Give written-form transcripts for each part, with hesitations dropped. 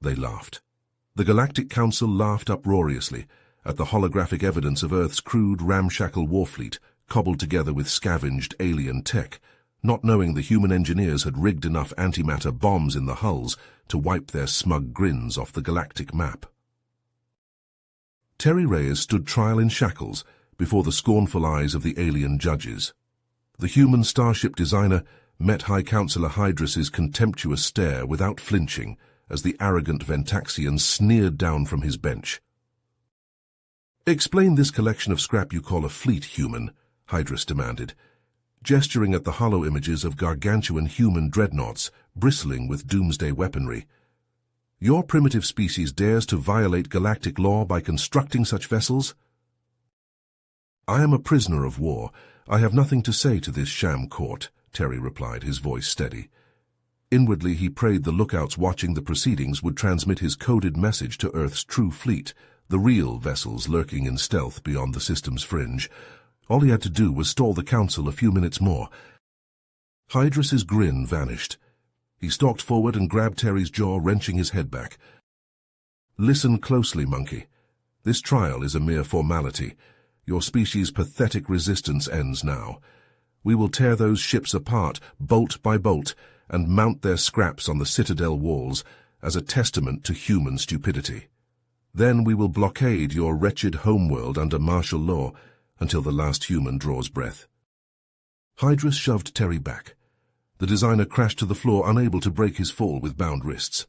They laughed. The Galactic Council laughed uproariously at the holographic evidence of Earth's crude, ramshackle warfleet cobbled together with scavenged alien tech, not knowing the human engineers had rigged enough antimatter bombs in the hulls to wipe their smug grins off the galactic map. Terry Reyes stood trial in shackles before the scornful eyes of the alien judges. The human starship designer met High Counselor Hydras's contemptuous stare without flinching as the arrogant Ventaxian sneered down from his bench. "Explain this collection of scrap you call a fleet, human," Hydras demanded, gesturing at the hollow images of gargantuan human dreadnoughts bristling with doomsday weaponry. "Your primitive species dares to violate galactic law by constructing such vessels?" "I am a prisoner of war. I have nothing to say to this sham court," Terry replied, his voice steady. Inwardly, he prayed the lookouts watching the proceedings would transmit his coded message to Earth's true fleet, the real vessels lurking in stealth beyond the system's fringe. All he had to do was stall the council a few minutes more. Hydras's grin vanished. He stalked forward and grabbed Terry's jaw, wrenching his head back. "Listen closely, monkey. This trial is a mere formality. Your species' pathetic resistance ends now. We will tear those ships apart, bolt by bolt, and mount their scraps on the Citadel walls as a testament to human stupidity. Then we will blockade your wretched homeworld under martial law until the last human draws breath." Hydras shoved Terry back. The designer crashed to the floor, unable to break his fall with bound wrists.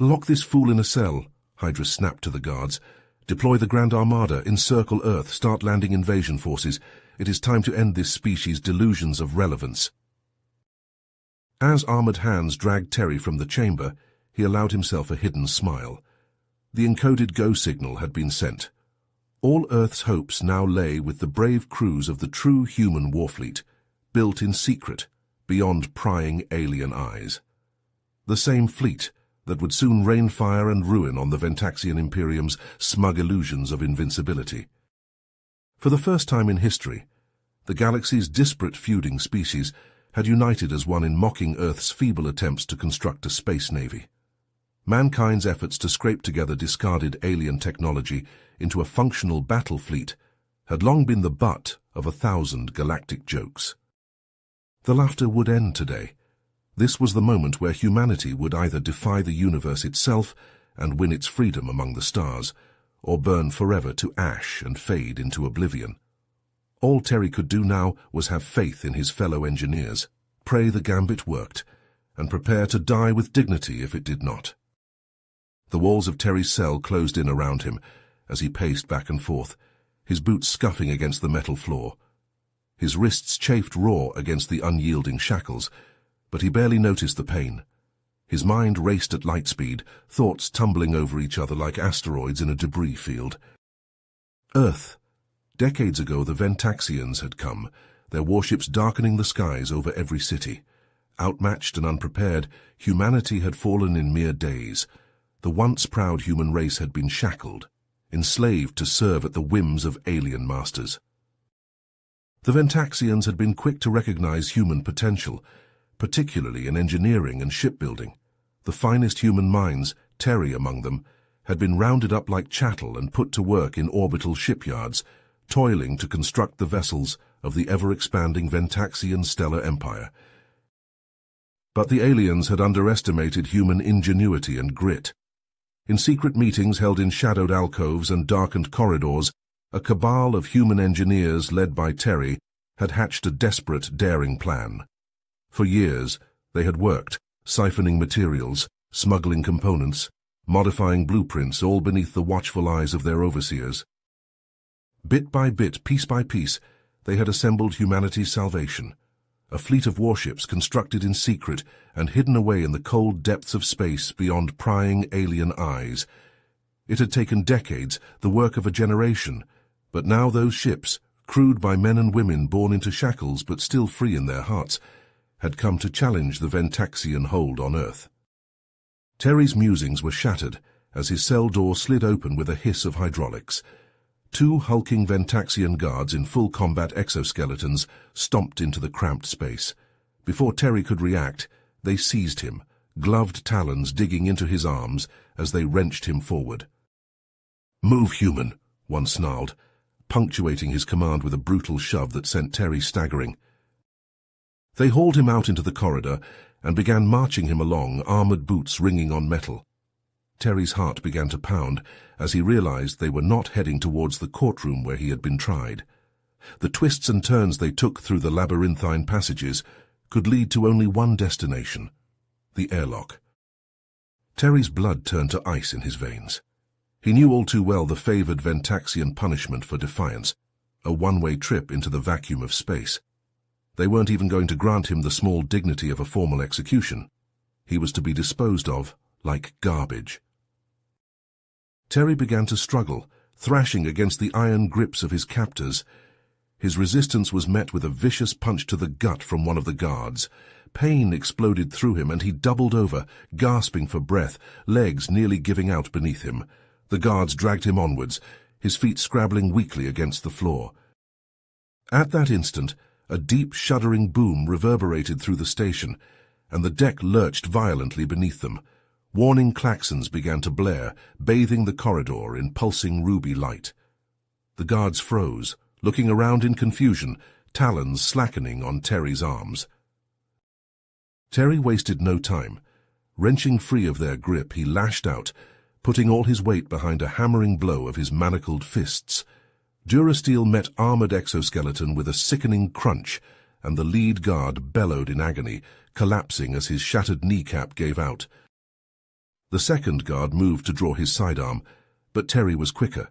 "Lock this fool in a cell," Hydras snapped to the guards. "Deploy the Grand Armada, encircle Earth, start landing invasion forces. It is time to end this species' delusions of relevance." As armored hands dragged Terry from the chamber, he allowed himself a hidden smile. The encoded go signal had been sent. All Earth's hopes now lay with the brave crews of the true human warfleet, built in secret, beyond prying alien eyes. The same fleet that would soon rain fire and ruin on the Ventaxian Imperium's smug illusions of invincibility. For the first time in history, the galaxy's disparate feuding species had united as one in mocking Earth's feeble attempts to construct a space navy. Mankind's efforts to scrape together discarded alien technology into a functional battle fleet had long been the butt of 1,000 galactic jokes. The laughter would end today. This was the moment where humanity would either defy the universe itself and win its freedom among the stars, or burn forever to ash and fade into oblivion. All Terry could do now was have faith in his fellow engineers, pray the gambit worked, and prepare to die with dignity if it did not. The walls of Terry's cell closed in around him as he paced back and forth, his boots scuffing against the metal floor. His wrists chafed raw against the unyielding shackles, but he barely noticed the pain. His mind raced at light speed, thoughts tumbling over each other like asteroids in a debris field. Earth. Decades ago, the Ventaxians had come, their warships darkening the skies over every city. Outmatched and unprepared, humanity had fallen in mere days. The once proud human race had been shackled, enslaved to serve at the whims of alien masters. The Ventaxians had been quick to recognize human potential, particularly in engineering and shipbuilding. The finest human minds, Terry among them, had been rounded up like chattel and put to work in orbital shipyards, toiling to construct the vessels of the ever-expanding Ventaxian stellar empire. But the aliens had underestimated human ingenuity and grit. In secret meetings held in shadowed alcoves and darkened corridors, a cabal of human engineers led by Terry had hatched a desperate, daring plan. For years, they had worked, siphoning materials, smuggling components, modifying blueprints, all beneath the watchful eyes of their overseers. Bit by bit, piece by piece, they had assembled humanity's salvation, a fleet of warships constructed in secret and hidden away in the cold depths of space beyond prying alien eyes. It had taken decades, the work of a generation, but now those ships, crewed by men and women born into shackles but still free in their hearts, had come to challenge the Ventaxian hold on Earth. Terry's musings were shattered as his cell door slid open with a hiss of hydraulics. Two hulking Ventaxian guards in full combat exoskeletons stomped into the cramped space. Before Terry could react, they seized him, gloved talons digging into his arms as they wrenched him forward. "Move, human," one snarled, punctuating his command with a brutal shove that sent Terry staggering. They hauled him out into the corridor and began marching him along, armored boots ringing on metal. Terry's heart began to pound as he realized they were not heading towards the courtroom where he had been tried. The twists and turns they took through the labyrinthine passages could lead to only one destination: the airlock. Terry's blood turned to ice in his veins. He knew all too well the favored Ventaxian punishment for defiance, a one-way trip into the vacuum of space. They weren't even going to grant him the small dignity of a formal execution. He was to be disposed of like garbage. Terry began to struggle, thrashing against the iron grips of his captors. His resistance was met with a vicious punch to the gut from one of the guards. Pain exploded through him, and he doubled over, gasping for breath, legs nearly giving out beneath him. The guards dragged him onwards, his feet scrabbling weakly against the floor. At that instant, a deep, shuddering boom reverberated through the station, and the deck lurched violently beneath them. Warning klaxons began to blare, bathing the corridor in pulsing ruby light. The guards froze, looking around in confusion, talons slackening on Terry's arms. Terry wasted no time. Wrenching free of their grip, he lashed out, putting all his weight behind a hammering blow of his manacled fists. Durasteel met armored exoskeleton with a sickening crunch, and the lead guard bellowed in agony, collapsing as his shattered kneecap gave out. The second guard moved to draw his sidearm, but Terry was quicker.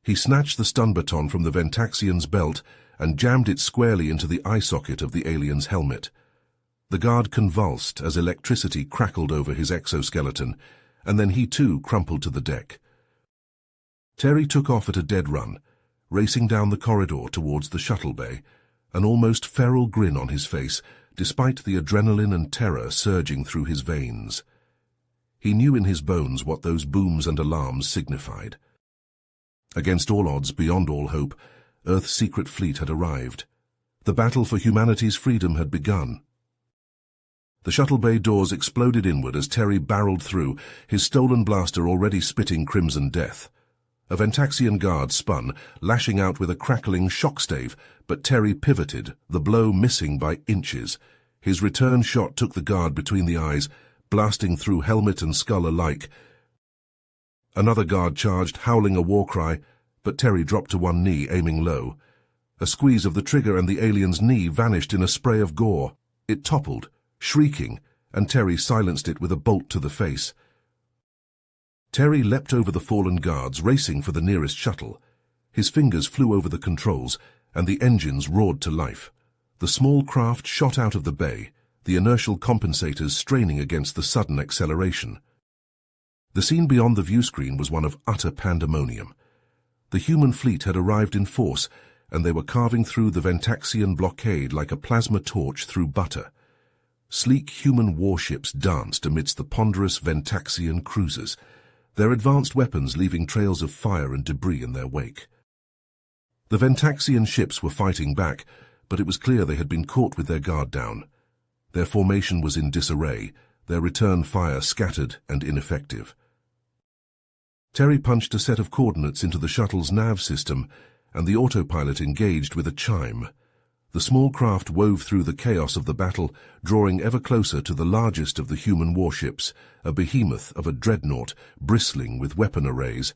He snatched the stun baton from the Ventaxian's belt and jammed it squarely into the eye socket of the alien's helmet. The guard convulsed as electricity crackled over his exoskeleton, and then he too crumpled to the deck. Terry took off at a dead run, racing down the corridor towards the shuttle bay, an almost feral grin on his face, despite the adrenaline and terror surging through his veins. He knew in his bones what those booms and alarms signified. Against all odds, beyond all hope, Earth's secret fleet had arrived. The battle for humanity's freedom had begun. The shuttle bay doors exploded inward as Terry barreled through, his stolen blaster already spitting crimson death. A Ventaxian guard spun, lashing out with a crackling shock-stave, but Terry pivoted, the blow missing by inches. His return shot took the guard between the eyes, blasting through helmet and skull alike. Another guard charged, howling a war cry, but Terry dropped to one knee, aiming low. A squeeze of the trigger and the alien's knee vanished in a spray of gore. It toppled, shrieking, and Terry silenced it with a bolt to the face. Terry leapt over the fallen guards, racing for the nearest shuttle. His fingers flew over the controls, and the engines roared to life. The small craft shot out of the bay, the inertial compensators straining against the sudden acceleration. The scene beyond the viewscreen was one of utter pandemonium. The human fleet had arrived in force, and they were carving through the Ventaxian blockade like a plasma torch through butter. Sleek human warships danced amidst the ponderous Ventaxian cruisers, their advanced weapons leaving trails of fire and debris in their wake. The Ventaxian ships were fighting back, but it was clear they had been caught with their guard down. Their formation was in disarray, their return fire scattered and ineffective. Terry punched a set of coordinates into the shuttle's nav system, and the autopilot engaged with a chime. The small craft wove through the chaos of the battle, drawing ever closer to the largest of the human warships, a behemoth of a dreadnought, bristling with weapon arrays.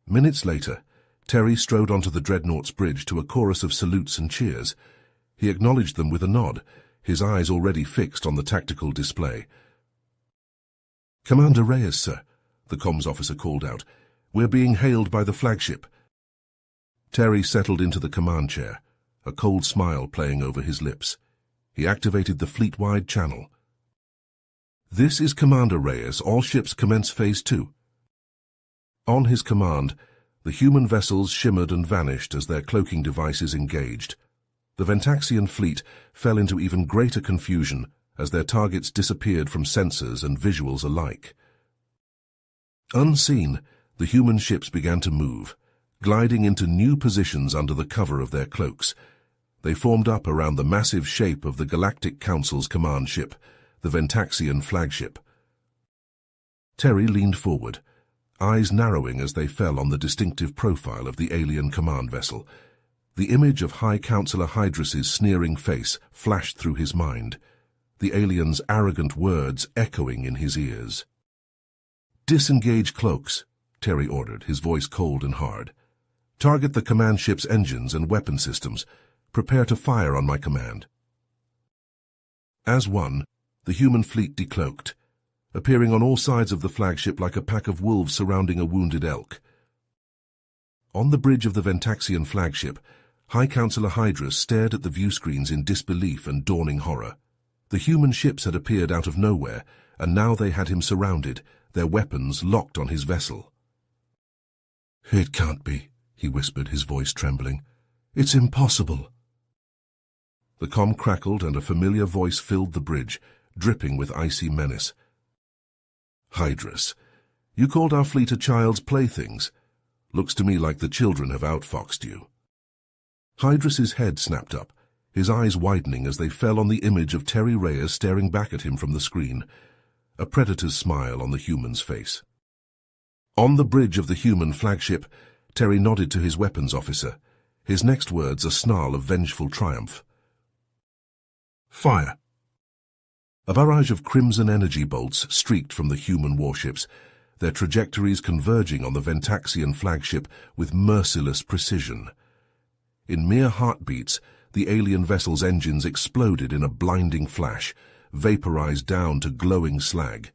Minutes later, Terry strode onto the dreadnought's bridge to a chorus of salutes and cheers. He acknowledged them with a nod, his eyes already fixed on the tactical display. "Commander Reyes, sir," the comms officer called out. "We're being hailed by the flagship." Terry settled into the command chair, a cold smile playing over his lips. He activated the fleet-wide channel. "This is Commander Reyes. All ships commence Phase 2. On his command, the human vessels shimmered and vanished as their cloaking devices engaged. The Ventaxian fleet fell into even greater confusion as their targets disappeared from sensors and visuals alike. Unseen, the human ships began to move, gliding into new positions under the cover of their cloaks. They formed up around the massive shape of the Galactic Council's command ship, the Ventaxian flagship. Terry leaned forward, eyes narrowing as they fell on the distinctive profile of the alien command vessel. The image of High Counselor Hydrus's sneering face flashed through his mind, the alien's arrogant words echoing in his ears. "Disengage cloaks," Terry ordered, his voice cold and hard. "Target the command ship's engines and weapon systems. Prepare to fire on my command." As one, the human fleet decloaked, appearing on all sides of the flagship like a pack of wolves surrounding a wounded elk. On the bridge of the Ventaxian flagship, High Counselor Hydrus stared at the viewscreens in disbelief and dawning horror. The human ships had appeared out of nowhere, and now they had him surrounded, their weapons locked on his vessel. "It can't be," he whispered, his voice trembling. "It's impossible." The comm crackled and a familiar voice filled the bridge, dripping with icy menace. "Hydrus, you called our fleet a child's playthings. Looks to me like the children have outfoxed you." Hydrus's head snapped up, his eyes widening as they fell on the image of Terry Reyes staring back at him from the screen, a predator's smile on the human's face. On the bridge of the human flagship, Terry nodded to his weapons officer, his next words a snarl of vengeful triumph. "Fire!" A barrage of crimson energy bolts streaked from the human warships, their trajectories converging on the Ventaxian flagship with merciless precision. In mere heartbeats, the alien vessel's engines exploded in a blinding flash, vaporized down to glowing slag.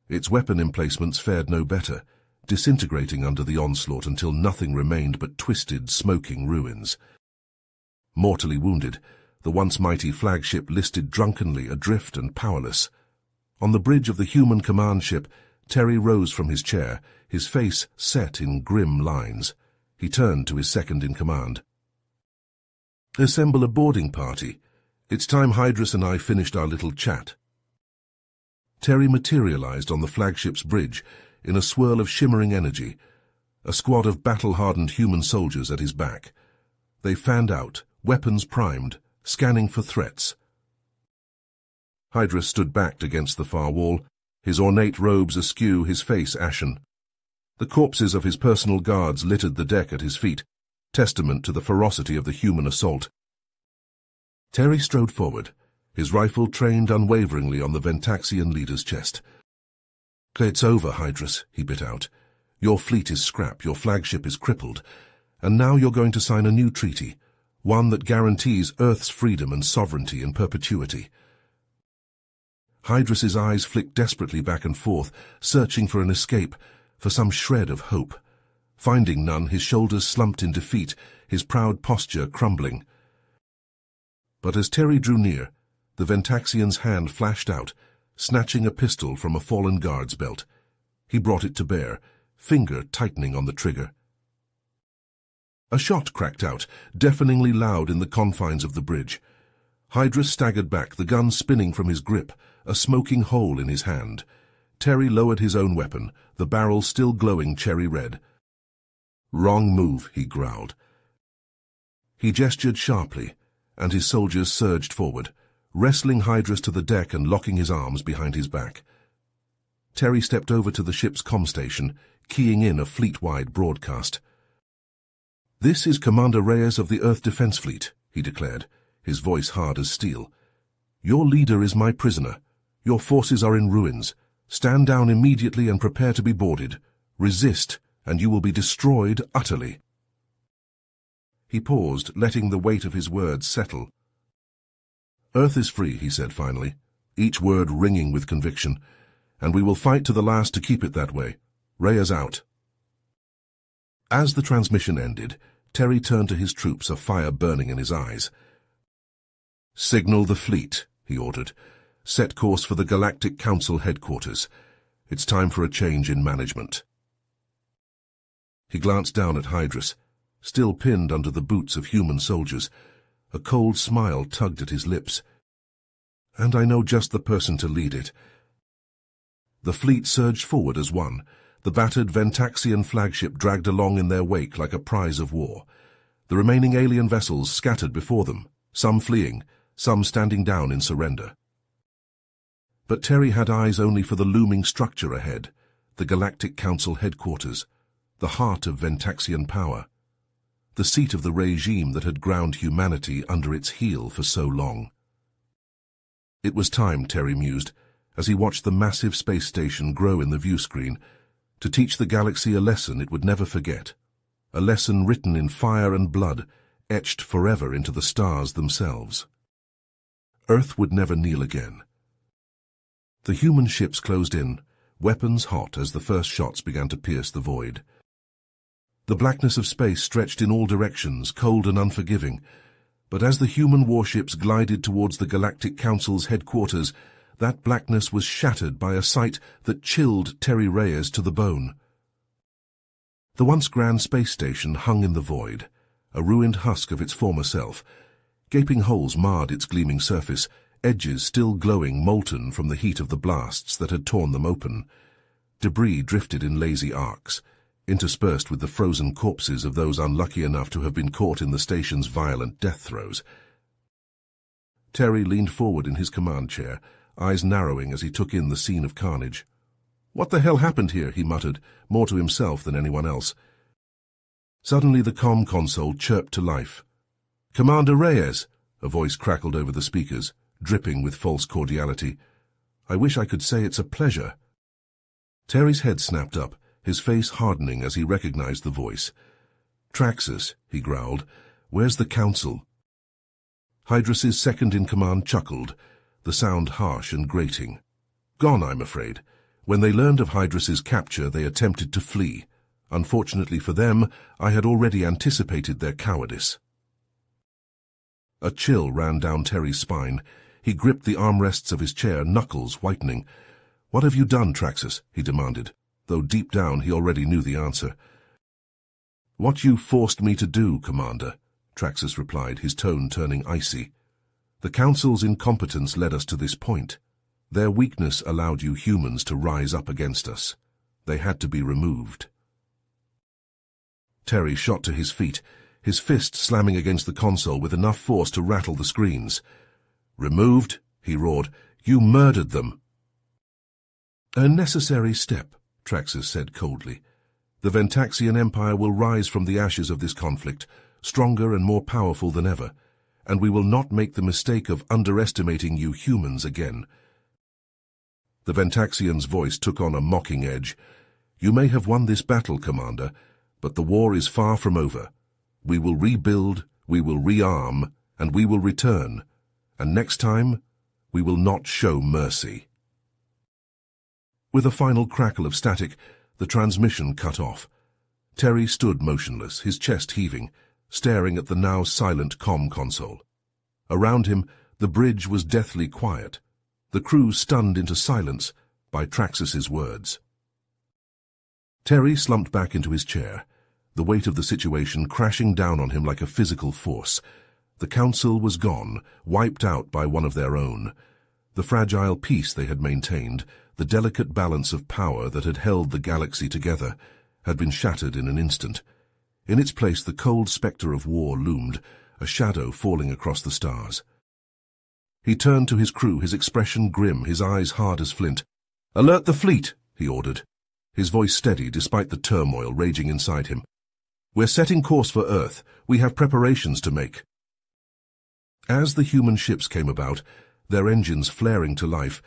Its weapon emplacements fared no better, disintegrating under the onslaught until nothing remained but twisted, smoking ruins. Mortally wounded, the once mighty flagship listed drunkenly adrift and powerless. On the bridge of the human command ship, Terry rose from his chair, his face set in grim lines. He turned to his second-in-command. "Assemble a boarding party. It's time Hydrus and I finished our little chat." Terry materialized on the flagship's bridge in a swirl of shimmering energy, a squad of battle-hardened human soldiers at his back. They fanned out, weapons primed, scanning for threats. Hydrus stood backed against the far wall, his ornate robes askew, his face ashen. The corpses of his personal guards littered the deck at his feet, testament to the ferocity of the human assault. Terry strode forward, his rifle trained unwaveringly on the Ventaxian leader's chest. "It's over, Hydrus," he bit out. "Your fleet is scrap, your flagship is crippled, and now you're going to sign a new treaty, one that guarantees Earth's freedom and sovereignty in perpetuity." Hydrus's eyes flicked desperately back and forth, searching for an escape, for some shred of hope. Finding none, his shoulders slumped in defeat, his proud posture crumbling. But as Terry drew near, the Ventaxian's hand flashed out, snatching a pistol from a fallen guard's belt. He brought it to bear, finger tightening on the trigger. A shot cracked out, deafeningly loud in the confines of the bridge. Hydrus staggered back, the gun spinning from his grip, a smoking hole in his hand. Terry lowered his own weapon, the barrel still glowing cherry red. "Wrong move," he growled. He gestured sharply, and his soldiers surged forward, wrestling Hydrus to the deck and locking his arms behind his back. Terry stepped over to the ship's comm station, keying in a fleet-wide broadcast. "This is Commander Reyes of the Earth Defense Fleet," he declared, his voice hard as steel. "Your leader is my prisoner. Your forces are in ruins. Stand down immediately and prepare to be boarded. Resist, and you will be destroyed utterly." He paused, letting the weight of his words settle. "Earth is free," he said finally, each word ringing with conviction, "and we will fight to the last to keep it that way. Reyes out." As the transmission ended, Terry turned to his troops, a fire burning in his eyes. "Signal the fleet," he ordered. "Set course for the Galactic Council headquarters. It's time for a change in management." He glanced down at Hydrus, still pinned under the boots of human soldiers. A cold smile tugged at his lips. "And I know just the person to lead it." The fleet surged forward as one, the battered Ventaxian flagship dragged along in their wake like a prize of war. The remaining alien vessels scattered before them, some fleeing, some standing down in surrender. But Terry had eyes only for the looming structure ahead, the Galactic Council headquarters, the heart of Ventaxian power, the seat of the regime that had ground humanity under its heel for so long. It was time, Terry mused, as he watched the massive space station grow in the view screen, to teach the galaxy a lesson it would never forget, a lesson written in fire and blood, etched forever into the stars themselves. Earth would never kneel again. The human ships closed in, weapons hot as the first shots began to pierce the void. The blackness of space stretched in all directions, cold and unforgiving, but as the human warships glided towards the Galactic Council's headquarters, that blackness was shattered by a sight that chilled Terry Reyes to the bone. The once grand space station hung in the void, a ruined husk of its former self. Gaping holes marred its gleaming surface, edges still glowing molten from the heat of the blasts that had torn them open. Debris drifted in lazy arcs, interspersed with the frozen corpses of those unlucky enough to have been caught in the station's violent death throes. Terry leaned forward in his command chair, eyes narrowing as he took in the scene of carnage. "What the hell happened here?" he muttered, more to himself than anyone else. Suddenly the comm console chirped to life. "Commander Reyes," a voice crackled over the speakers, dripping with false cordiality. "I wish I could say it's a pleasure." Terry's head snapped up, his face hardening as he recognized the voice. "Traxus," he growled, "where's the council?" Hydras's second-in-command chuckled, the sound harsh and grating. "Gone, I'm afraid. When they learned of Hydras's capture, they attempted to flee. Unfortunately for them, I had already anticipated their cowardice." A chill ran down Terry's spine. He gripped the armrests of his chair, knuckles whitening. "What have you done, Traxus?" he demanded, though deep down he already knew the answer. "What you forced me to do, Commander," Traxus replied, his tone turning icy. "The Council's incompetence led us to this point. Their weakness allowed you humans to rise up against us. They had to be removed." Terry shot to his feet, his fist slamming against the console with enough force to rattle the screens. "Removed?" he roared. "You murdered them." "A necessary step," Traxus said coldly. "The Ventaxian Empire will rise from the ashes of this conflict, stronger and more powerful than ever, and we will not make the mistake of underestimating you humans again." The Ventaxian's voice took on a mocking edge. "You may have won this battle, Commander, but the war is far from over. We will rebuild, we will rearm, and we will return. And next time, we will not show mercy." With a final crackle of static, the transmission cut off. Terry stood motionless, his chest heaving, staring at the now silent comm console. Around him, the bridge was deathly quiet, the crew stunned into silence by Traxus's words. Terry slumped back into his chair, the weight of the situation crashing down on him like a physical force. The Council was gone, wiped out by one of their own. The fragile peace they had maintained, the delicate balance of power that had held the galaxy together, had been shattered in an instant. In its place, the cold spectre of war loomed, a shadow falling across the stars. He turned to his crew, his expression grim, his eyes hard as flint. "Alert the fleet," he ordered, his voice steady despite the turmoil raging inside him. "We're setting course for Earth. We have preparations to make." As the human ships came about, their engines flaring to life,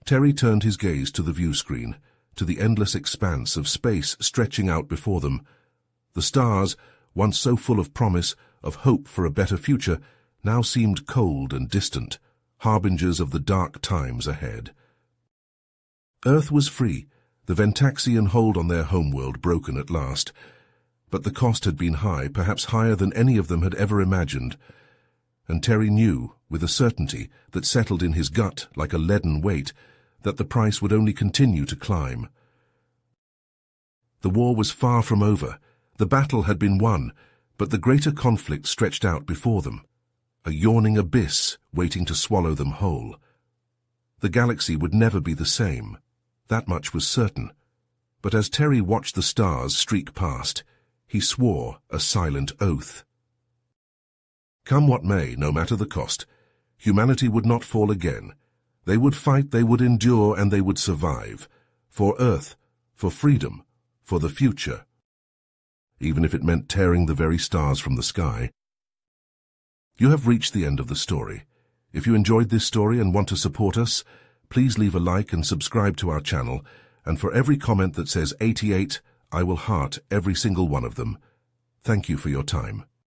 Terry turned his gaze to the view screen, to the endless expanse of space stretching out before them. The stars, once so full of promise, of hope for a better future, now seemed cold and distant, harbingers of the dark times ahead. Earth was free, the Ventaxian hold on their homeworld broken at last. But the cost had been high, perhaps higher than any of them had ever imagined. And Terry knew, with a certainty that settled in his gut like a leaden weight, that the price would only continue to climb. The war was far from over. The battle had been won, but the greater conflict stretched out before them, a yawning abyss waiting to swallow them whole. The galaxy would never be the same. That much was certain. But as Terry watched the stars streak past, he swore a silent oath. Come what may, no matter the cost, humanity would not fall again. They would fight, they would endure, and they would survive. For Earth, for freedom, for the future. Even if it meant tearing the very stars from the sky. You have reached the end of the story. If you enjoyed this story and want to support us, please leave a like and subscribe to our channel, and for every comment that says 88, I will heart every single one of them. Thank you for your time.